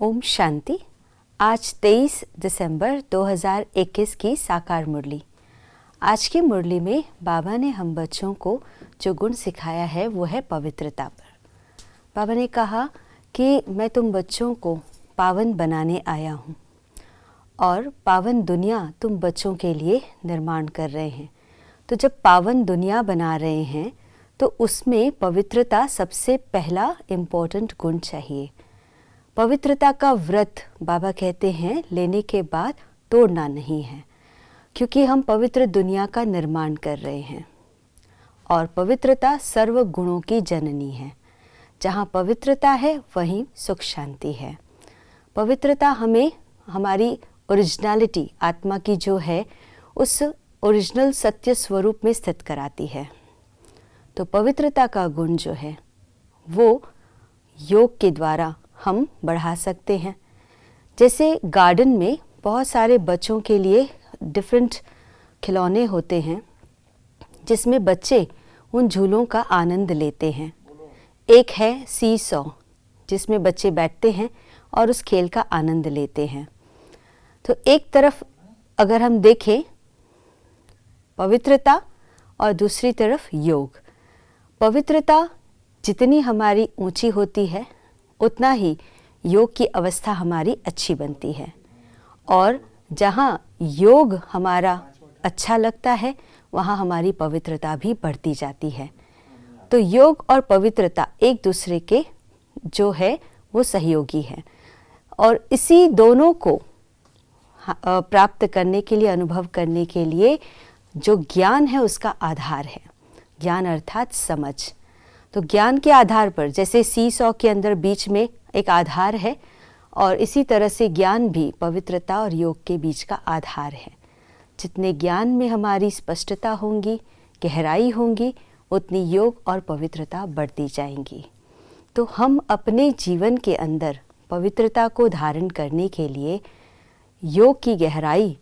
ओम शांति। आज 23 दिसंबर 2021 की साकार मुरली। आज की मुरली में बाबा ने हम बच्चों को जो गुण सिखाया है वो है पवित्रता पर। बाबा ने कहा कि मैं तुम बच्चों को पावन बनाने आया हूँ और पावन दुनिया तुम बच्चों के लिए निर्माण कर रहे हैं। तो जब पावन दुनिया बना रहे हैं तो उसमें पवित्रता सबसे पहला इम्पोर्टेंट गुण चाहिए। पवित्रता का व्रत बाबा कहते हैं लेने के बाद तोड़ना नहीं है, क्योंकि हम पवित्र दुनिया का निर्माण कर रहे हैं और पवित्रता सर्व गुणों की जननी है। जहाँ पवित्रता है वहीं सुख शांति है। पवित्रता हमें हमारी ओरिजिनलिटी आत्मा की जो है उस ओरिजिनल सत्य स्वरूप में स्थित कराती है। तो पवित्रता का गुण जो है वो योग के द्वारा हम बढ़ा सकते हैं। जैसे गार्डन में बहुत सारे बच्चों के लिए डिफरेंट खिलौने होते हैं जिसमें बच्चे उन झूलों का आनंद लेते हैं। एक है सी सॉ जिसमें बच्चे बैठते हैं और उस खेल का आनंद लेते हैं। तो एक तरफ अगर हम देखें पवित्रता और दूसरी तरफ योग। पवित्रता जितनी हमारी ऊंची होती है उतना ही योग की अवस्था हमारी अच्छी बनती है, और जहाँ योग हमारा अच्छा लगता है वहाँ हमारी पवित्रता भी बढ़ती जाती है। तो योग और पवित्रता एक दूसरे के जो है वो सहयोगी है, और इसी दोनों को प्राप्त करने के लिए, अनुभव करने के लिए जो ज्ञान है उसका आधार है। ज्ञान अर्थात समझ। तो ज्ञान के आधार पर जैसे सी सॉ के अंदर बीच में एक आधार है, और इसी तरह से ज्ञान भी पवित्रता और योग के बीच का आधार है। जितने ज्ञान में हमारी स्पष्टता होंगी, गहराई होंगी, उतनी योग और पवित्रता बढ़ती जाएंगी। तो हम अपने जीवन के अंदर पवित्रता को धारण करने के लिए योग की गहराई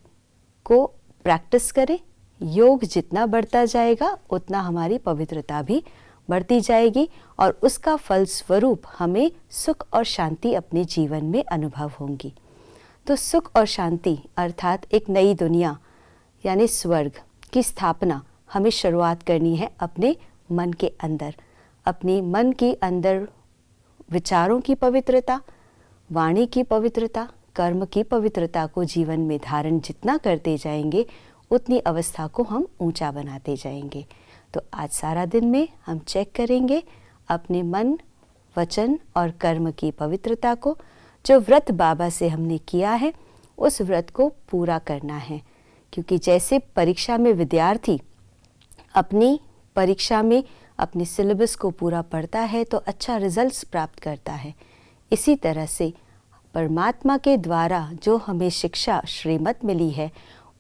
को प्रैक्टिस करें। योग जितना बढ़ता जाएगा उतना हमारी पवित्रता भी बढ़ती जाएगी, और उसका फलस्वरूप हमें सुख और शांति अपने जीवन में अनुभव होंगी। तो सुख और शांति अर्थात एक नई दुनिया यानी स्वर्ग की स्थापना हमें शुरुआत करनी है अपने मन के अंदर। अपने मन के अंदर विचारों की पवित्रता, वाणी की पवित्रता, कर्म की पवित्रता को जीवन में धारण जितना करते जाएंगे उतनी अवस्था को हम ऊंचा बनाते जाएंगे। तो आज सारा दिन में हम चेक करेंगे अपने मन, वचन और कर्म की पवित्रता को। जो व्रत बाबा से हमने किया है उस व्रत को पूरा करना है, क्योंकि जैसे परीक्षा में विद्यार्थी अपनी परीक्षा में अपने सिलेबस को पूरा पढ़ता है तो अच्छा रिजल्ट्स प्राप्त करता है, इसी तरह से परमात्मा के द्वारा जो हमें शिक्षा श्रीमत मिली है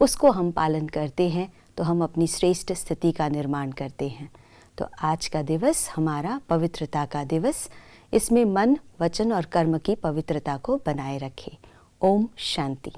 उसको हम पालन करते हैं तो हम अपनी श्रेष्ठ स्थिति का निर्माण करते हैं। तो आज का दिवस हमारा पवित्रता का दिवस, इसमें मन, वचन और कर्म की पवित्रता को बनाए रखें। ओम शांति।